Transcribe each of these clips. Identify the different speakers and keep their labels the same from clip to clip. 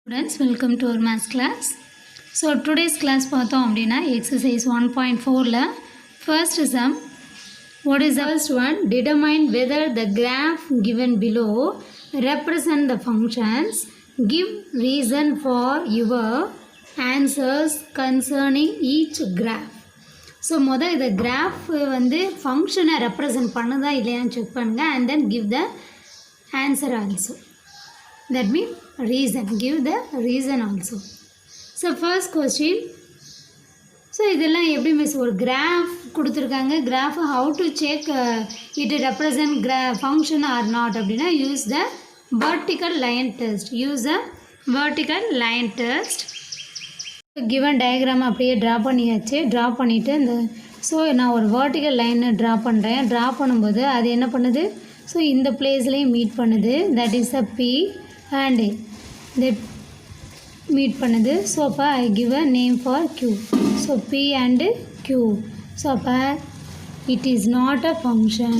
Speaker 1: Students, welcome to our maths class. So today's class பார்த்தோம் அப்படின்னா exercise 1.4ல first sum. What is the first one? Determine whether the graph given below represent the functions. Give reason for your answers concerning each graph. So முதல் இந்த graph வந்து ஃபங்க்ஷனை represent பண்ணுதா இல்லையான்னு check பண்ணுங்க and then give the answer also. That means reason, give the reason also. So first question, so இதெல்லாம் எப்படி miss ஒரு கிராஃப் கொடுத்துருக்காங்க, graph how to check it represent function or not அப்படின்னா use the vertical line test, use the vertical line test. given diagram அப்படியே draw பண்ணியாச்சு, draw பண்ணிவிட்டு இந்த so நான் ஒரு vertical line ட்ரா பண்ணுறேன், ட்ரா பண்ணும்போது அது என்ன பண்ணுது, ஸோ இந்த பிளேஸ்லேயும் மீட் பண்ணுது, that is a P and that meet பண்ணுது. ஸோ அப்போ I give a name for Q. So P and Q. So அப்போ it is not a function.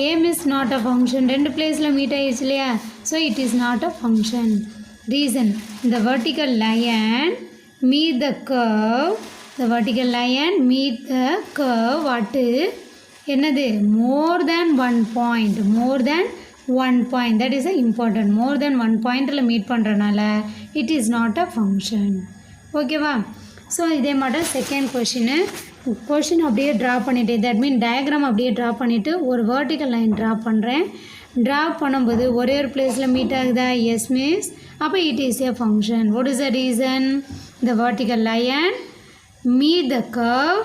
Speaker 1: A is not a function. ரெண்டு பிளேஸில் meet ஆகிடுச்சு இல்லையா, so it is not a function. Reason, the vertical line meet the curve, the vertical line meet the curve what என்னது more than one point, more than one point, that is important, more than one point meet பண்ணுறனால it is not a function. ஓகேவா. So இதே மாதிரி second question அப்படியே draw பண்ணிவிட்டு, that mean diagram அப்படியே draw பண்ணிவிட்டு ஒரு vertical லைன் ட்ரா பண்ணுறேன், ட்ரா பண்ணும்போது ஒரே ஒரு பிளேஸில் மீட் ஆகுதா, எஸ் மிஸ், அப்போ it is a function. What is the reason, the vertical line meet the curve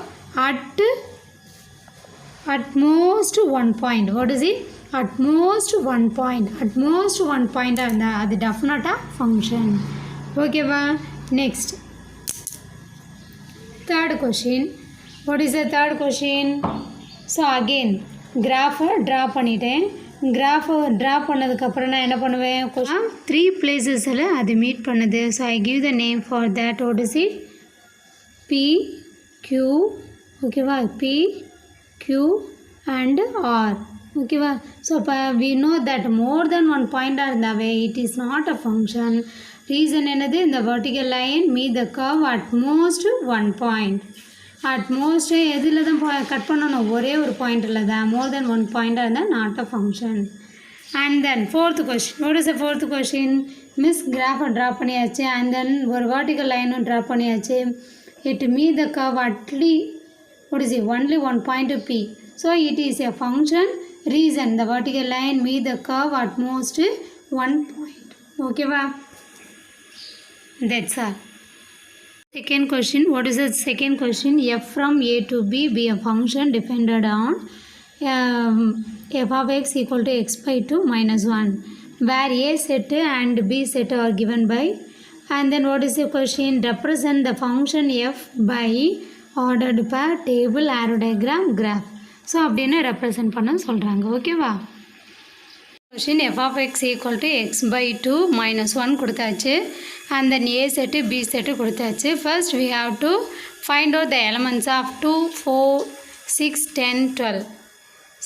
Speaker 1: at most one point. What is it? At most one point. At most one point இருந்தால் அது டெஃபினட்டாக function. ஓகேவா. Next third question. What is the third question. So again கிராஃபை draw பண்ணிட்டேன், கிராஃபை draw பண்ணதுக்கப்புறம் நான் என்ன பண்ணுவேன், த்ரீ பிளேசஸில் அது மீட் பண்ணுது. So I give the name for that. What is it, P Q. ஓகேவா, பி கியூ அண்ட் ஆர். ஓகேவா. ஸோ அப்போ we know that more than one பாயிண்டாக இருந்தாவே it is not a function. Reason என்னது, இந்த vertical line meet the curve at most one point. At most எதில் தான் cut பண்ணணும், ஒரே ஒரு பாயிண்டில் தான், மோர் தென் ஒன் பாயிண்டாக இருந்தால் not a function. And then fourth question. What is the fourth question, miss கிராஃபை ட்ரா பண்ணியாச்சு அண்ட் தென் ஒரு vertical லைனும் ட்ரா பண்ணியாச்சு, it meet the curve at least what is it, only one point to P. So it is a function. Reason, the vertical line meet the curve at most one point. Okay va, that's all. Second question. What is the second question, f from a to b be a function dependent on f of x equal to x by 2 minus 1 where a set and b set are given by, and then what is the question, represent the function f by ordered per table arrow diagram graph. So அப்படின்னு represent பண்ண சொல்கிறாங்க. ஓகேவா. Question F of X equal to X by 2 minus 1 கொடுத்தாச்சு and then A set B set கொடுத்தாச்சு. First we have to find out the elements of 2 4 6 10 12.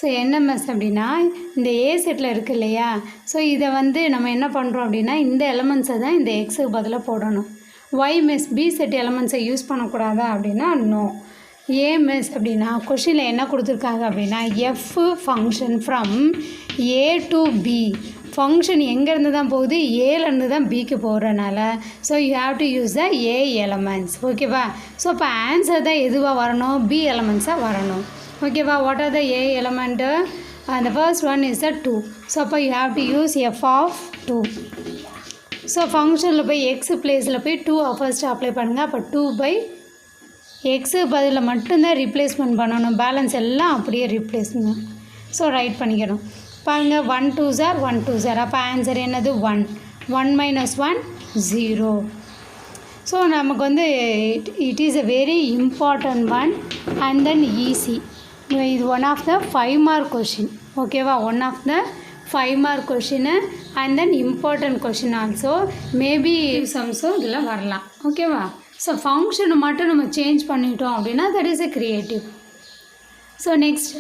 Speaker 1: So என்ன miss அப்படின்னா இந்த ஏ settle இருக்குது இல்லையா, ஸோ இதை வந்து நம்ம என்ன பண்ணுறோம் அப்படின்னா இந்த எலமெண்ட்ஸை தான் இந்த எக்ஸுக்கு பதிலாக போடணும். ஒய் மிஸ் பி செட் எலமெண்ட்ஸை யூஸ் பண்ணக்கூடாதா அப்படின்னா நோ. ஏ மிஸ் அப்படின்னா கொஷினில் என்ன கொடுத்துருக்காங்க அப்படின்னா F function from A to B, function எங்கேருந்து தான் போகுது, ஏலேருந்து தான் பிக்கு போகிறனால so you have to use the A elements. ஓகேவா. ஸோ இப்போ ஆன்சர் தான் எதுவாக வரணும், பி எலமெண்ட்ஸாக வரணும். ஓகேவா. What are the A element, அந்த first one is the 2. So அப்போ you have to use F of 2. So ஃபங்க்ஷனில் போய் எக்ஸ் பிளேஸில் போய் 2 ஃபர்ஸ்ட் அப்ளை பண்ணுங்கள். அப்போ 2 பை எக்ஸு பதில் மட்டும்தான் ரீப்ளேஸ்மெண்ட் பண்ணணும், பேலன்ஸ் எல்லாம் அப்படியே ரீப்ளேஸ்மெண்ட். ஸோ ரைட் பண்ணிக்கணும். பாருங்கள் 1 2s are 1 2s are, அப்போ ஆன்சர் என்னது 1 1 minus 1 0. ஸோ நமக்கு வந்து it is a very important one and then easy. இது one of the 5 mark question. ஓகேவா, one of the 5 mark question and then important question also, maybe சம்ஸும் இதில் வரலாம். ஓகேவா. ஸோ ஃபங்க்ஷனை மட்டும் நம்ம சேஞ்ச் பண்ணிட்டோம் அப்படின்னா that is a creative. So next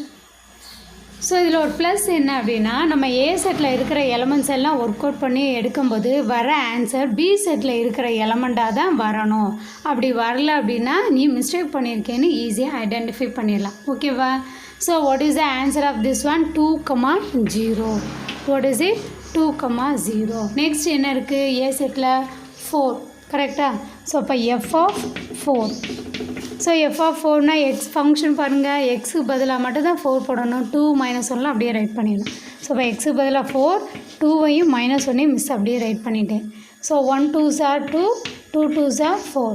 Speaker 1: so இதில் ஒரு ப்ளஸ் என்ன அப்படின்னா நம்ம ஏ செட்டில் இருக்கிற எலமெண்ட்ஸ் எல்லாம் ஒர்க் அவுட் பண்ணி எடுக்கும்போது வர ஆன்சர் பி செட்டில் இருக்கிற எலமெண்ட்டாக தான் வரணும். அப்படி வரல அப்படின்னா நீ மிஸ்டேக் பண்ணியிருக்கேன்னு ஈஸியாக ஐடென்டிஃபை பண்ணிடலாம். ஓகேவா? So what is the answer of this one? 2,0. What is it? 2,0. Next என்ன இருக்குது? ஏ செட்டில் 4. கரெக்டாக? ஸோ அப்போ F of 4. So F of 4னா எக்ஸ் ஃபங்க்ஷன் பாருங்கள், எக்ஸுக்கு பதிலாக மட்டும் தான் 4 போடணும். 2 - 1 அப்படியே ரைட் பண்ணிடணும். ஸோ இப்போ எக்ஸுக்கு பதிலாக 4, 2வையும் -1ஐயும் மிஸ் அப்படியே ரைட் பண்ணிட்டேன். So 1 2s are 2, 2 2s are 4.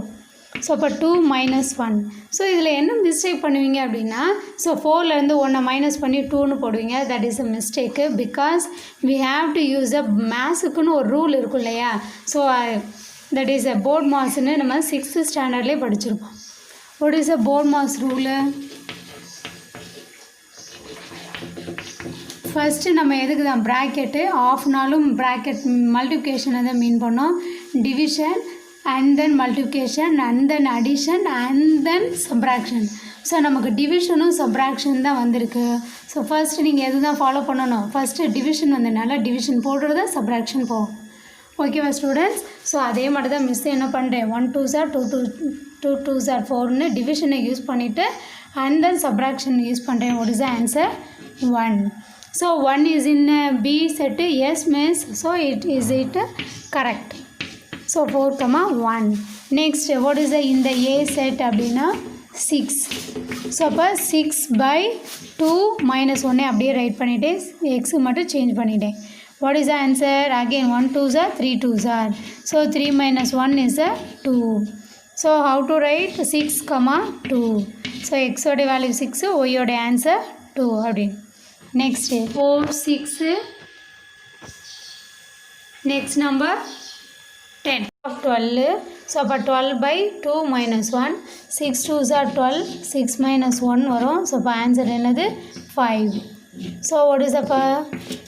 Speaker 1: So அப்போ 2 - 1. ஸோ இதில் என்ன மிஸ்டேக் பண்ணுவீங்க அப்படின்னா, ஸோ 4லேருந்து 1 மைனஸ் பண்ணி 2ன்னு போடுவீங்க. That is a mistake. Because we have to use a மேத்ஸுக்குன்னு ஒரு ரூல் இருக்கும் இல்லையா? ஸோ தட் இஸ் அ போர்ட் மாஸ்ன்னு நம்ம 6th ஸ்டாண்டர்ட்லேயே படிச்சிருப்போம். What is a BODMAS rule? First நம்ம எதுக்கு தான் ப்ராக்கெட்டு ஆஃப்னாலும் ப்ராக்கெட் மல்டிப்ளிகேஷனை தான் மீன் பண்ணோம். Division and then multiplication and then addition and then subtraction. So நமக்கு டிவிஷனும் சப்ராக்ஷன் தான் வந்திருக்கு. ஸோ ஃபஸ்ட்டு நீங்கள் எது தான் ஃபாலோ பண்ணணும்? ஃபஸ்ட்டு டிவிஷன் வந்ததுனால டிவிஷன் போடுறது தான் சப்ராக்ஷன் போகும். ஓகேவா ஸ்டூடெண்ட்ஸ்? ஸோ அதே மாதிரி தான் மிஸ் என்ன பண்ணுறேன், 1 2s are 2 2s are 4ன்னு டிவிஷனை யூஸ் பண்ணிவிட்டு அண்ட் தென் சப்ராக்ஷன் யூஸ் பண்ணுறேன். What is the answer? 1. So 1 is in B set. Yes miss. So it correct. So 4,1. Next what is இந்த ஏ செட் அப்படின்னா 6. ஸோ அப்போ 6/2 - 1 அப்படியே ரைட் பண்ணிவிட்டேன். X மட்டும் சேஞ்ச் பண்ணிட்டேன். What is the answer? Again 1 2s are 3 2s are. So 3 - 1 is a 2. So how to write? 6, 2. So x oda value 6, y oda answer 2 அப்படி. Next 4 6. Next number 10 of 12. So அப்போ 12/2 - 1. 6 2s are 12. 6 - 1 வரும். So அப்போ answer என்னது? 5. So what is the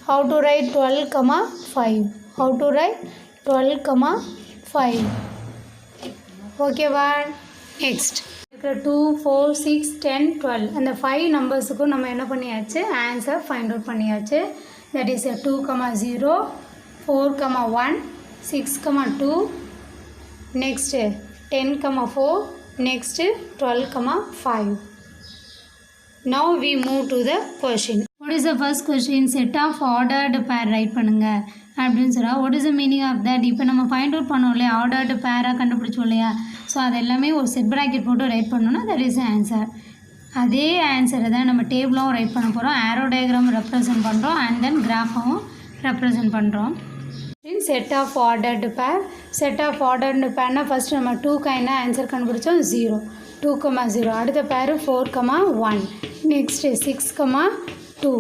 Speaker 1: how to write 12, 5? How to write 12, 5? Okay, one. Next 2 4 6 10 12 அந்த 5 நம்பர்ஸுக்கும் நம்ம என்ன பண்ணியாச்சு? Answer find out பண்ணியாச்சு. That is 2, 0, 4, 1, 6, 2, next 10, 4, next 12, 5. Now we move to the question. What is the first question? Set of ordered pair write பண்ணுங்க அப்படின்னு சொல்கிறா. What is the meaning of that? இப்போ நம்ம ஃபைண்ட் அவுட் பண்ணோம் இல்லையா, ordered பேராக கண்டுபிடிச்சோம் இல்லையா? ஸோ அது எல்லாமே ஒரு செட் ப்ராக்கெட் போட்டு ரைட் பண்ணோன்னா தட் இஸ் ஆன்சர். அதே ஆன்சரை தான் நம்ம டேபிளாகவும் ரைட் பண்ண போகிறோம். ஆரோ டயக்ராம் ரெப்ரசன்ட் பண்ணுறோம் அண்ட் தென் கிராஃபாகவும் ரெப்ரசன்ட் பண்ணுறோம். Set of ordered pair. Set of ordered பேர்னால் ஃபஸ்ட்டு நம்ம 2க்கு என்ன ஆன்சர் கண்டுபிடிச்சோம்? 0. 2, 0. அடுத்த பேர் 4, 1. Next 6, 2.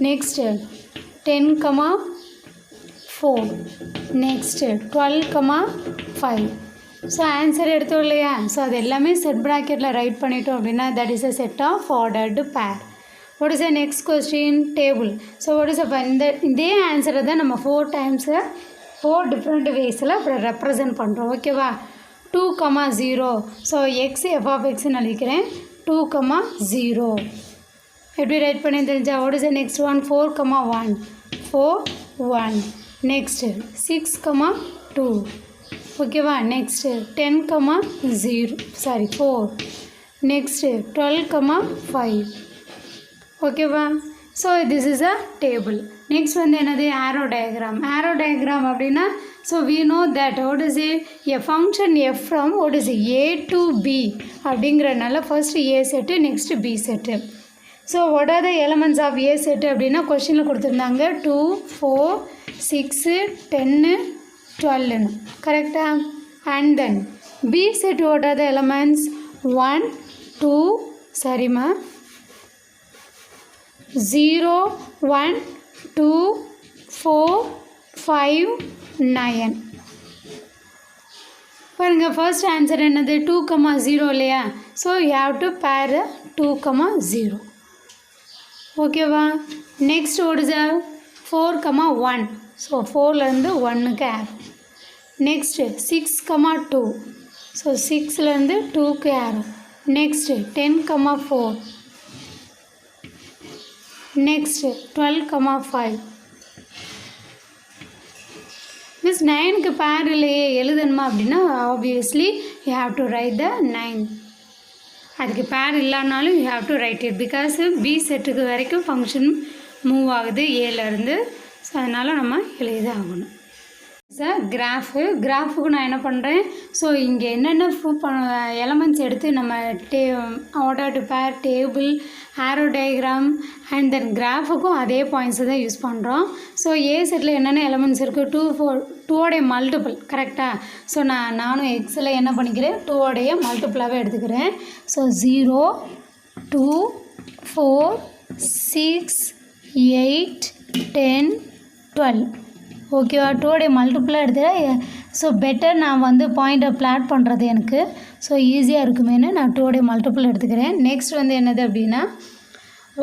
Speaker 1: Next 10, 4. Next 12, 5. So answer எடுத்தோம் இல்லையா? ஸோ அது எல்லாமே செட் ப்ராக்கெட்டில் ரைட் பண்ணிட்டோம் அப்படின்னா that is a set of ordered pair. What is the next question? Table. So what is அப்போ இதே ஆன்சரை தான் நம்ம 4 டைம்ஸு 4 டிஃப்ரெண்ட் வேஸில் அப்புறம் ரெப்ரசன்ட் பண்ணுறோம். ஓகேவா? 2, 0. ஸோ எக்ஸ் எஃப் ஆஃப் எக்ஸ்ன்னு அழிக்கிறேன். 2, 0 எப்படி ரைட் பண்ணி தெரிஞ்சா? What is the next one? 4, 1. 4, 1. Next 6, 2. ஓகேவா? நெக்ஸ்ட்டு 10, 4. நெக்ஸ்ட்டு 12, 5. ஓகேவா? So this is a table. Next வந்து என்னது? Arrow diagram. ஆரோ டயக்ராம் அப்படின்னா so we know that what is a function F from what is A to B அப்படிங்கிறனால first A set next B set. So what are the elements of A set அப்படின்னா கொஷினில் கொடுத்துருந்தாங்க 2 4 6 10 12ன்னு. கரெக்டாக? And then B set what are the elements? 1 2 சரிம்மா 0 1 2 4 5 9. பாருங்கள் first answer என்னது? 2, 0 இல்லையா? ஸோ யூ ஹாவ் டு பேர் 2, 0. ஓகேவா? Next what is 4, 1. ஸோ 4லேருந்து 1க்கு ஆரோ. நெக்ஸ்ட்டு 6, 2. ஸோ 6லேருந்து 2க்கு ஆரோ. நெக்ஸ்ட்டு 10, 4. Next 12,5. This 9க்கு பேர் இல்லையே எழுதணுமா அப்படின்னா obviously you have to write the 9. அதுக்கு பேர் இல்லைனாலும் you have to write it because B செட்டுக்கு வரைக்கும் ஃபங்க்ஷன் மூவ் ஆகுது ஏலேருந்து. ஸோ அதனால் நம்ம எழுதி ஆகணும். சார் கிராஃபுக்கு நான் என்ன பண்ணுறேன், ஸோ இங்கே என்னென்ன எலமெண்ட்ஸ் எடுத்து நம்ம ordered pair, table, arrow diagram and then கிராஃபுக்கும் அதே பாயிண்ட்ஸை தான் யூஸ் பண்ணுறோம். ஸோ ஏ செட்டில் என்னென்ன எலமெண்ட்ஸ் இருக்குது, 2 மல்டிபிள் கரெக்டாக. ஸோ நானும் எக்ஸில் என்ன பண்ணிக்கிறேன், 2 மல்டிபிளாகவே எடுத்துக்கிறேன். ஸோ 0, 2, 4, 6, 8, 10, 12. ஓகேவா, 2 மல்டிப்ளாக எடுத்துகிறேன். ஸோ பெட்டர் நான் வந்து பாயிண்ட்டை பிளாட் பண்ணுறது எனக்கு ஸோ ஈஸியாக இருக்குமேனு நான் 2 மல்டிபிள் எடுத்துக்கிறேன். நெக்ஸ்ட் வந்து என்னது அப்படின்னா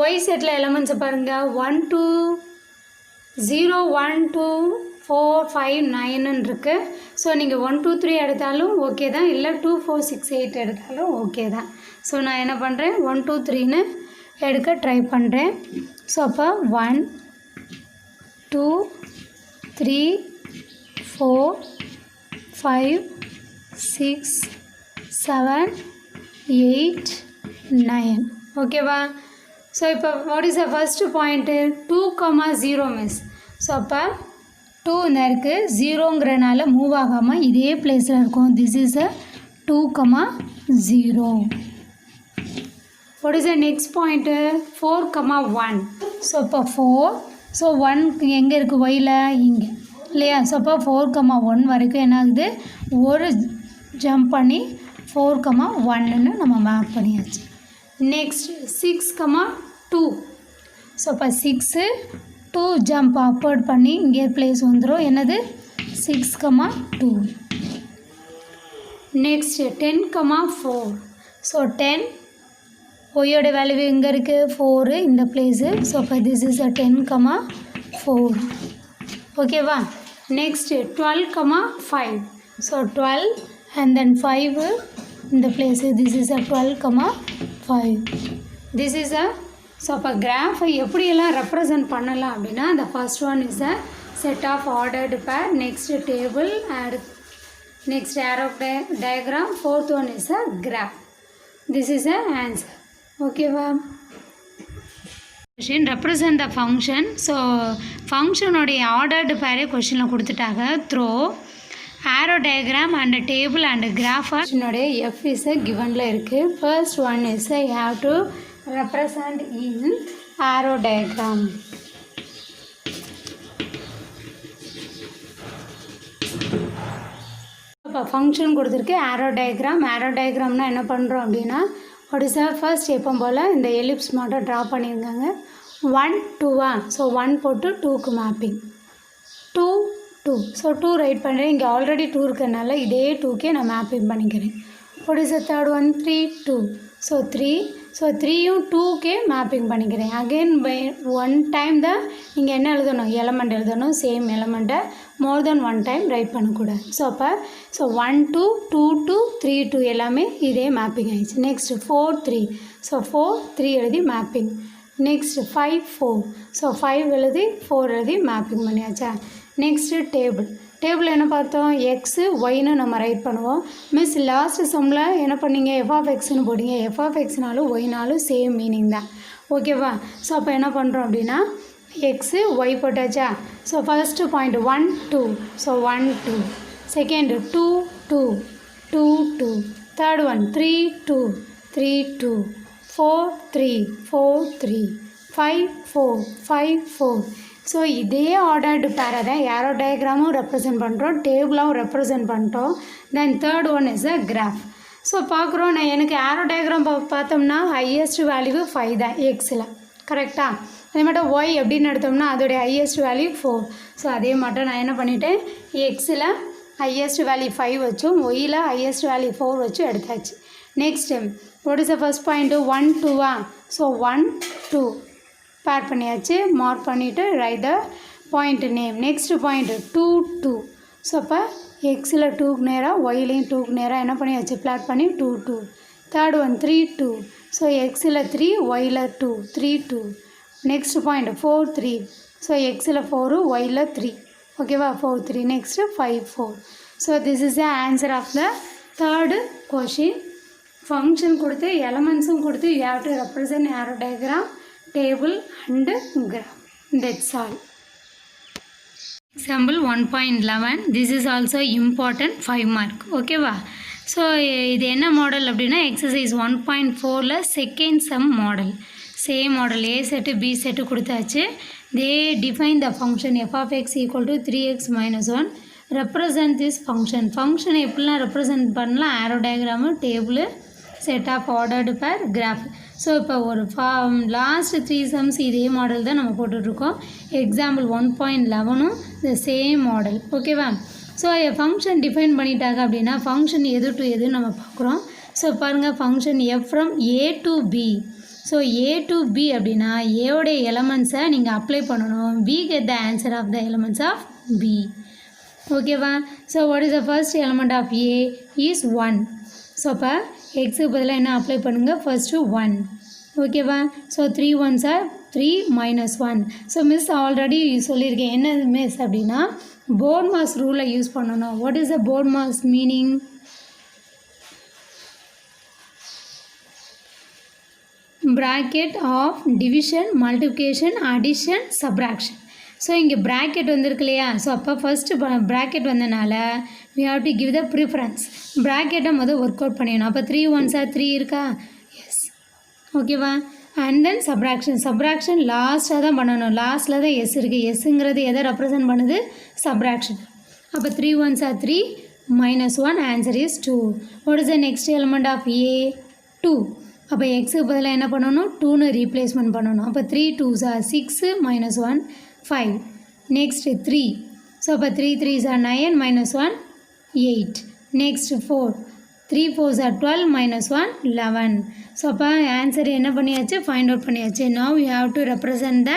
Speaker 1: ஒய் செட்டில் எலமெண்ட்ஸை பாருங்கள். 1 2 0 1 2 4 5 9ன்னு இருக்குது. ஸோ நீங்கள் 1 2 3 எடுத்தாலும் ஓகே தான், இல்லை 2 4 6 8 எடுத்தாலும் ஓகே தான். ஸோ நான் என்ன பண்ணுறேன், 1 2 3ன்னு எடுக்க ட்ரை பண்ணுறேன். ஸோ அப்போ 1 2 3 4 5 6 7 8 9 ஓகேவா. ஸோ இப்போ what is the first point, 2,0 miss. So அப்போ 2 இந்த இருக்குது, 0ங்கிறனால மூவ் ஆகாமல் இதே பிளேஸில் இருக்கும். This is a 2,0. What is the next point, 4,1. So இப்போ 4. ஸோ 1 எங்கே இருக்குது, ஒயில் இங்கே இல்லையா. ஸோ அப்போ 4,1 வரைக்கும் என்ன ஆகுது, ஒரு ஜம்ப் பண்ணி 4,1ன்னு நம்ம மார்க் பண்ணியாச்சு. நெக்ஸ்ட் 6,2. ஸோ அப்போ 6 2 ஜம்ப் அப்வர்ட் பண்ணி இங்கே பிளேஸ் வந்துடும், என்னது 6,2. நெக்ஸ்ட் 10,4. ஸோ 10 ஒய்யோட வேல்யூ எங்கே இருக்குது, 4 இந்த பிளேஸு. ஸோ அப்போ திஸ் இஸ் அ 10,4 ஓகேவா. நெக்ஸ்ட் 12,5. ஸோ 12 அண்ட் தென் 5 இந்த place. This is a 12,5. This is a. So அப்போ கிராஃபை எப்படியெல்லாம் ரெப்ரசன்ட் பண்ணலாம் அப்படின்னா, the first one is a set of ordered pair, next table and next arrow diagram, fourth one is a graph. This is a answer. ஓகேவா. Question represent the function. So ஃபங்க்ஷனுடைய ordered பேரே கொஷினில் கொடுத்துட்டாங்க. Through arrow diagram and table and graph ஆர்னுடைய F is கிவனில் இருக்குது. First one is you have to represent in arrow diagram. இப்போ function கொடுத்துருக்கு ஆரோ டயக்ராம். ஆரோ டயக்ராம்னால் என்ன பண்ணுறோம் அப்படின்னா, வாட் இஸ் ஃபர்ஸ்ட் எப்போ போல் இந்த எலிப்ஸ் மட்டும் ட்ரா பண்ணியிருக்காங்க. 1 2 ஸோ 1 போட்டு 2க்கு மேப்பிங், 2 2. ஸோ 2 ரைட் பண்ணுறேன். இங்கே ஆல்ரெடி 2 இருக்கிறதுனால இதே 2க்கே நான் மேப்பிங் பண்ணிக்கிறேன். What is the third one, 3 2. So 3. So 3யும் 2க்கே மேப்பிங் பண்ணிக்கிறேன். அகெயின் ஒன் டைம் தான் நீங்கள் என்ன எழுதணும், எலமெண்ட் எழுதணும். சேம் எலமெண்ட்டை மோர் தென் 1 டைம் ரைட் பண்ணக்கூடாது. ஸோ அப்போ 1 2 2 2 3 2 எல்லாமே இதே மேப்பிங் ஆகிடுச்சு. நெக்ஸ்ட் 4 3. ஸோ 4 3 எழுதி மேப்பிங். நெக்ஸ்ட் 5 4. ஸோ 5 எழுதி 4 எழுதி மேப்பிங் பண்ணியாச்சா. நெக்ஸ்ட்டு டேபிள் என்ன பார்த்தோம், எக்ஸு ஒய்னு நம்ம ரைட் பண்ணுவோம். மிஸ் லாஸ்ட் சம்மில் என்ன பண்ணீங்க, எஃப்ஆஃப்எக்ஸ்னு போட்டிங்க. எஃப்ஆஃப்எக்ஸ்னாலும் ஒய்னாலும் சேம் மீனிங் தான் ஓகேவா. ஸோ அப்போ என்ன பண்ணுறோம் அப்படின்னா எக்ஸு ஒய் போட்டாச்சா. So first point 1 2. So 1 2. Second 2 2 2 2. Third one 3 2 3 2. 4 3 4 3. 5 4 5 4. So இதே ஆர்டர்டு பேரை தான் ஏரோ டயக்ராமும் ரெப்ரசன்ட் பண்ணுறோம், டேபிளாகவும் ரெப்ரசன்ட் பண்ணிட்டோம். Then third one is a graph. So பார்க்குறோம், நான் எனக்கு ஏரோ டயக்ராம் பார்த்தோம்னா ஹையஸ்ட் வேல்யூ 5 தான் எக்ஸில் கரெக்டாக. அதே மட்டும் ஒய் எப்படின்னு எடுத்தோம்னா அதோடைய ஹையஸ்ட் வேல்யூ 4. ஸோ அதே மட்டும் நான் என்ன பண்ணிட்டேன், எக்ஸில் ஹையஸ்ட் வேல்யூ 5 வச்சும் ஒய்யில் ஹையஸ்ட் வேல்யூ 4 வச்சும் எடுத்தாச்சு. Next what is the first point, 1 2. So 1 2 பேர் பண்ணியாச்சு. மார்க் பண்ணிவிட்டு right the point name. Next point 2 2. So அப்போ எக்ஸில் 2க்கு நேராக ஒய்லையும் 2க்கு நேராக என்ன பண்ணியாச்சு, பிளாட் பண்ணி 2 2. Third one 3 2. ஸோ எக்ஸில் 3 while 2 3 2. next point 4 3, so x ல 4 y ல 3, ஓகேவா 4 3, next 5 4. So this is the answer of the third question. Function கொடுத்து எலமெண்ட்ஸும் கொடுத்து you have to represent arrow diagram, table and graph. That's all. Example 1.11, this is also important 5 mark, ஓகேவா. So இது என்ன model அப்படின்னா exercise 1.4ல் second sum model. Same model A set B set கொடுத்தாச்சு. They define the function F of X equal to 3x - 1. Represent this ஃபங்க்ஷனை எப்படிலாம் represent பண்ணலாம், arrow diagram, table, set of ordered pair, graph. So இப்போ ஒரு last 3 sums இதே model தான் நம்ம போட்டுட்ருக்கோம். எக்ஸாம்பிள் 1.11ம் த சேம் மாடல், ஓகேவா. ஸோ ஃபங்க்ஷன் டிஃபைன் பண்ணிட்டாங்க அப்படின்னா ஃபங்க்ஷன் எது டு எதுன்னு நம்ம பார்க்குறோம். ஸோ பாருங்கள், function F from A to B. So A to B அப்படின்னா ஏவோடைய எலமெண்ட்ஸை நீங்கள் அப்ளை பண்ணணும். B get the answer of the elements of B, ஓகேவா. So what is the first element of A is 1. So அப்போ எக்ஸுக்கு பதிலாக என்ன அப்ளை பண்ணுங்கள், ஃபர்ஸ்ட்டு 1, ஓகேவா. So 3 1s are 3 - 1. So miss already சொல்லியிருக்கேன், என்ன மிஸ் அப்படின்னா போர்ட் மாஸ் ரூலை யூஸ் பண்ணணும். What is the BODMAS meaning? Bracket of division, multiplication, addition, subtraction. So இங்கே ப்ராக்கெட் வந்திருக்கு இல்லையா. ஸோ அப்போ ஃபஸ்ட்டு ப்ராக்கெட் வந்தனால we have to give the preference. ப்ராக்கெட்டை முதல் ஒர்க் அவுட் பண்ணிடணும். அப்போ 3 1s are 3 இருக்கா, எஸ், ஓகேவா. அண்ட் தென் சப்ராக்ஷன் லாஸ்ட்டாக தான் பண்ணணும். லாஸ்ட்டில் தான் எஸ் இருக்குது. எஸ்ஸுங்கிறது எதை ரெப்ரசன்ட் பண்ணுது, சப்ராக்ஷன். அப்போ 3 1s are 3 - 1, answer is 2. What is the next element of A, 2. அப்போ எக்ஸுக்கு பதிலாக என்ன பண்ணணும், 2ன்னு ரீப்ளேஸ்மெண்ட் பண்ணணும். அப்போ 3 2s are 6 - 1 5. நெக்ஸ்ட் 3. ஸோ அப்போ 3 3s are 9 - 1 8. Next 4 3 4s are 12 - 1 11. So அப்போ ஆன்சர் என்ன பண்ணியாச்சு, ஃபைண்ட் அவுட் பண்ணியாச்சு. Now you have to represent the.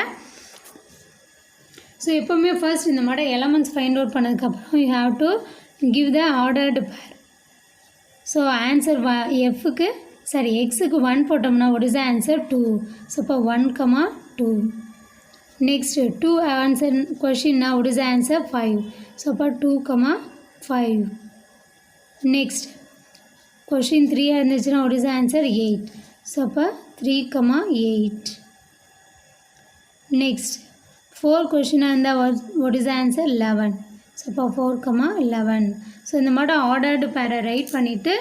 Speaker 1: So எப்போவுமே ஃபர்ஸ்ட் இந்த மாதிரி எலமெண்ட்ஸ் ஃபைண்ட் அவுட் பண்ணதுக்கப்புறம் you have to give the ordered pair. So answer எஃப்க்கு சாரி எக்ஸுக்கு 1 போட்டோம்னா what is the answer 2. So இப்போ 1, 2. நெக்ஸ்ட் 2 ஆன்சர் கொஷின்னா what is the answer 5. So அப்போ 2, 5. நெக்ஸ்ட் கொஷின் 3 இருந்துச்சுன்னா what is the answer 8. So அப்போ 3, 8. Next 4 கொஷினாக இருந்தால் what is the answer 11. So அப்போ 4, 11. ஸோ இந்த மாதிரி ஆர்டர்டு பேரை ரைட் பண்ணிவிட்டு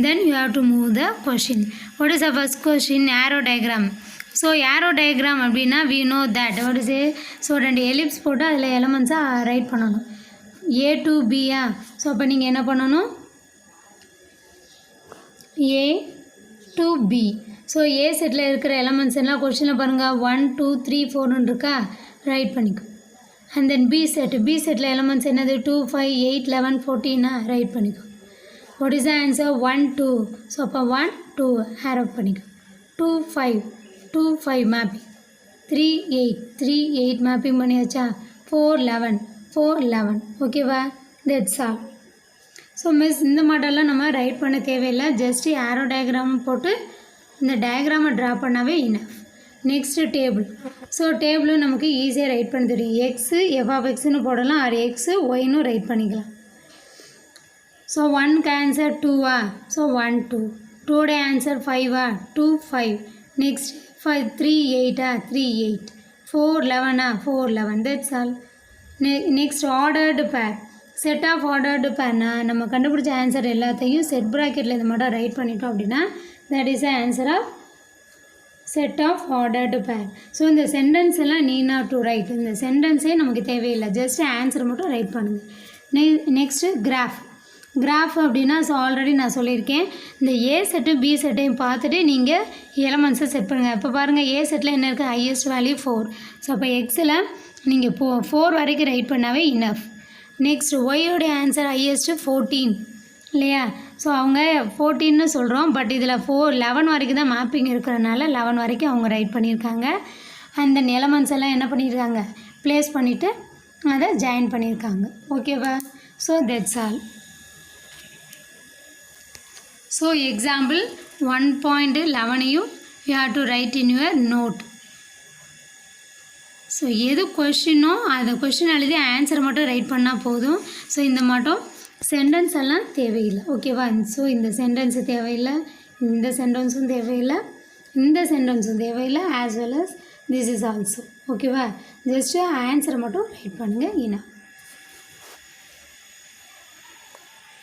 Speaker 1: then you have to move the question. What is the first question? Arrow diagram. So arrow diagram அப்படின்னா we know that what is it. So 2 ellipse போட்டு அதில் எலமெண்ட்ஸாக right பண்ணணும். A to Pia. So அப்போ நீங்கள் என்ன பண்ணணும், A to B. So A செட்டில் இருக்கிற எலமெண்ட்ஸ் எல்லாம் கொஸ்டினில் பாருங்கள் 1 2 3 4ன்னு இருக்கா, ரைட் பண்ணிக்கும். அண்ட் தென் பி செட்டில் எலமெண்ட்ஸ் என்னது 2 5 8 11 14 ரைட் பண்ணிக்கும். What is the answer 1 2. So அப்போ 1 2 ஹேரோ பண்ணிக்கும். 2 5 2 5 மேப்பிங். 3 8 3 8 மேப்பிங் பண்ணியாச்சா. 4 11 4 11, ஓகேவா. That's all. ஸோ மிஸ் இந்த மாடல்லாம் நம்ம ரைட் பண்ண தேவையில்லை. ஜஸ்ட்டு ஆரோ டயக்ராம் போட்டு இந்த டயக்ராமை ட்ரா பண்ணாவே இனஃப். Next table. ஸோ டேபிளும் நமக்கு ஈஸியாக ரைட் பண்ண தெரியும். எக்ஸு எஃப் ஆஃப் எக்ஸ்னு போடலாம், ஆர் எக்ஸு ஒய்னு ரைட் பண்ணிக்கலாம். ஸோ 1க்கு answer 2 so 1 2. 2 answer 5 2 5. Next 3 8 3 8. 4 11 4 11. That's all. Next ordered pair. Set of ordered பேர்னா நம்ம கண்டுபிடிச்ச ஆன்சர் எல்லாத்தையும் செட் ப்ராக்கெட்டில் இது மட்டும் ரைட் பண்ணிட்டோம் அப்படின்னா that is the answer of set of ordered pair. So இந்த சென்டென்ஸ் எல்லாம் நீட் டு ரைட். இந்த சென்டென்ஸே நமக்கு தேவையில்லை, ஜஸ்ட் ஆன்சர் மட்டும் ரைட் பண்ணுங்கள். நெக்ஸ்ட்டு கிராஃப் அப்படின்னா ஸோ ஆல்ரெடி நான் சொல்லியிருக்கேன், இந்த ஏ செட்டும் பி செட்டையும் பார்த்துட்டு நீங்கள் எலமெண்ட்ஸை செட் பண்ணுங்கள். இப்போ பாருங்கள் ஏ செட்டில் என்ன இருக்குது, ஹையஸ்ட் வேல்யூ 4. ஸோ அப்போ எக்ஸில் நீங்கள் 4 வரைக்கும் ரைட் பண்ணாவே இனஃப். நெக்ஸ்ட் ஒய்யோடைய ஆன்சர் ஹையஸ்ட்டு 14 இல்லையா. ஸோ அவங்க 14ன்னு சொல்கிறோம், பட் இதில் 11 வரைக்கும் தான் மேப்பிங் இருக்கிறனால 11 வரைக்கும் அவங்க ரைட் பண்ணியிருக்காங்க. அண்ட் தென் எலமெண்ட்ஸ் எல்லாம் என்ன பண்ணியிருக்காங்க, ப்ளேஸ் பண்ணிவிட்டு அதை ஜாயின் பண்ணியிருக்காங்க, ஓகேவா. So that's all. So example 1.11 you have to write in your note. So எது கொஷினோ அந்த கொஷின் எழுதி ஆன்சர் மட்டும் ரைட் பண்ணால் போதும். ஸோ இந்த மட்டும் சென்டென்ஸ் எல்லாம் தேவையில்லை. ஓகேவா? ஸோ இந்த சென்டென்ஸு தேவையில்லை, இந்த சென்டென்ஸும் தேவையில்லை, இந்த சென்டென்ஸும் தேவையில்லை, as well as this is also. ஓகேவா? ஜஸ்ட்டு ஆன்சரை மட்டும் ரைட் பண்ணுங்கள். enough.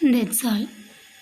Speaker 1: That's all.